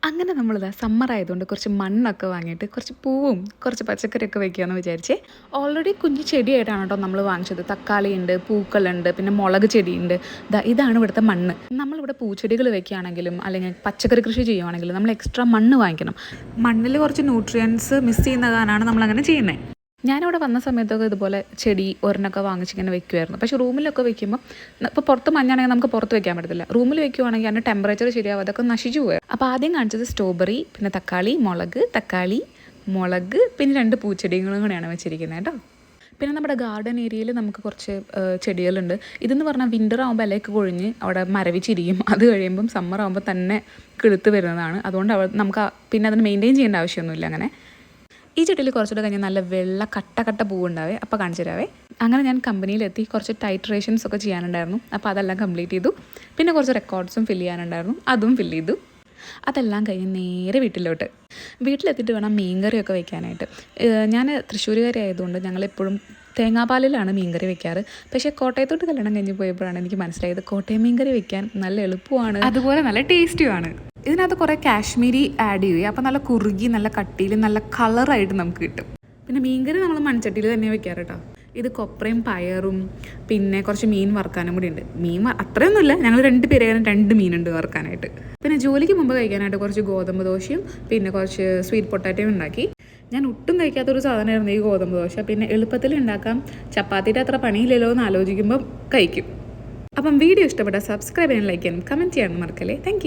അങ്ങനെ നമ്മളിതാ സമ്മർ ആയതുകൊണ്ട് കുറച്ച് മണ്ണൊക്കെ വാങ്ങിയിട്ട് കുറച്ച് പൂവും കുറച്ച് പച്ചക്കറിയൊക്കെ വെക്കാമെന്ന് വിചാരിച്ചേ. ഓൾറെഡി കുഞ്ഞു ചെടിയായിട്ടാണ് കേട്ടോ നമ്മൾ വാങ്ങിച്ചത്. തക്കാളി ഉണ്ട്, പൂക്കളുണ്ട്, പിന്നെ മുളക് ചെടിയുണ്ട്. ഇതാണ് ഇവിടുത്തെ മണ്ണ്. നമ്മളിവിടെ പൂച്ചെടികൾ വെക്കുകയാണെങ്കിലും അല്ലെങ്കിൽ പച്ചക്കറി കൃഷി ചെയ്യുവാണെങ്കിലും നമ്മൾ എക്സ്ട്രാ മണ്ണ് വാങ്ങിക്കണം. മണ്ണിൽ കുറച്ച് ന്യൂട്രിയൻസ് മിസ് ചെയ്യുന്ന കാരണമാണ് നമ്മളങ്ങനെ ചെയ്യുന്നത്. ഞാനിവിടെ വന്ന സമയത്തൊക്കെ ഇതുപോലെ ചെടി ഒരെണ്ണമൊക്കെ വാങ്ങിച്ചിങ്ങനെ വെക്കുമായിരുന്നു. പക്ഷേ റൂമിലൊക്കെ വെക്കുമ്പോൾ ഇപ്പോൾ പുറത്ത് മഞ്ഞാണെങ്കിൽ നമുക്ക് പുറത്ത് വെക്കാൻ പറ്റത്തില്ല. റൂമിൽ വെക്കുവാണെങ്കിൽ അതിൻ്റെ ടെമ്പറേച്ചർ ശരിയാവും, അതൊക്കെ നശിച്ചു പോയത്. അപ്പോൾ ആദ്യം കാണിച്ചത് സ്ട്രോബെറി, പിന്നെ തക്കാളി, മുളക്, പിന്നെ 2 പൂച്ചെടികളും കൂടെയാണ് വെച്ചിരിക്കുന്നത് കേട്ടോ. പിന്നെ നമ്മുടെ ഗാർഡൻ ഏരിയയിൽ നമുക്ക് കുറച്ച് ചെടികളുണ്ട്. ഇതെന്ന് പറഞ്ഞാൽ വിൻ്റർ ആകുമ്പോൾ ഇലയൊക്കെ കൊഴിഞ്ഞ് അവിടെ മരവിച്ചിരിക്കും. അത് കഴിയുമ്പം സമ്മർ ആകുമ്പോൾ തന്നെ കിളുത്ത് വരുന്നതാണ്. അതുകൊണ്ട് നമുക്ക് പിന്നെ അതിന് മെയിൻറ്റെയിൻ ചെയ്യേണ്ട ആവശ്യമൊന്നുമില്ല. അങ്ങനെ ഈ ചെടിയിൽ കുറച്ചുകൂടെ കഴിഞ്ഞാൽ നല്ല വെള്ള കട്ട പൂവുണ്ടാവേ. അപ്പോൾ കാണിച്ചു തരാവേ. അങ്ങനെ ഞാൻ കമ്പനിയിലെത്തി കുറച്ച് ടൈട്രേഷൻസ് ഒക്കെ ചെയ്യാനുണ്ടായിരുന്നു. അപ്പോൾ അതെല്ലാം കംപ്ലീറ്റ് ചെയ്തു. പിന്നെ കുറച്ച് റെക്കോർഡ്സും ഫില്ല് ചെയ്യാനുണ്ടായിരുന്നു, അതും ഫില്ല് ചെയ്തു. അതെല്ലാം കഴിഞ്ഞ് നേരെ വീട്ടിലെത്തിയിട്ട് വേണം മീൻകറിയൊക്കെ വെക്കാനായിട്ട്. ഞാൻ തൃശ്ശൂരുകാരി ആയതുകൊണ്ട് ഞങ്ങളെപ്പോഴും തേങ്ങാപ്പാലിലാണ് മീൻകറി വെക്കാറ്. പക്ഷേ കോട്ടയത്തോട്ട് കല്യാണം കഴിഞ്ഞ് പോയപ്പോഴാണ് എനിക്ക് മനസ്സിലായത് കോട്ടയം മീൻകറി വെക്കാൻ നല്ല എളുപ്പമാണ്, അതുപോലെ നല്ല ടേസ്റ്റുമാണ്. ഇതിനകത്ത് കുറേ കാശ്മീരി ആഡ് ചെയ്യുക. അപ്പോൾ നല്ല കുറുകി നല്ല കട്ടിയിൽ നല്ല കളറായിട്ട് നമുക്ക് കിട്ടും. പിന്നെ മീൻകറി നമ്മൾ മൺചട്ടിയിൽ തന്നെ വെക്കാറ് കേട്ടോ. ഇത് കൊപ്രയും പയറും പിന്നെ കുറച്ച് മീൻ വറുക്കാനും കൂടി ഉണ്ട്. അത്രയൊന്നുമില്ല, ഞങ്ങൾ 2 പേര് 2 മീനുണ്ട് വറുക്കാനായിട്ട്. പിന്നെ ജോലിക്ക് മുമ്പ് കഴിക്കാനായിട്ട് കുറച്ച് ഗോതമ്പ് ദോശയും പിന്നെ കുറച്ച് സ്വീറ്റ് പൊട്ടാറ്റോയും ഉണ്ടാക്കി. ഞാൻ ഒട്ടും കഴിക്കാത്തൊരു സാധനമായിരുന്നു ഈ ഗോതമ്പ് ദോശ. പിന്നെ എളുപ്പത്തിൽ ഉണ്ടാക്കാം, ചപ്പാത്തിയുടെ അത്ര പണിയില്ലല്ലോ എന്ന് ആലോചിക്കുമ്പം കഴിക്കും. അപ്പം വീഡിയോ ഇഷ്ടപ്പെട്ടാൽ സബ്സ്ക്രൈബ് ചെയ്യാനും ലൈക്ക് ചെയ്യാനും കമൻറ്റ് ചെയ്യാനും മറക്കല്ലേ. താങ്ക്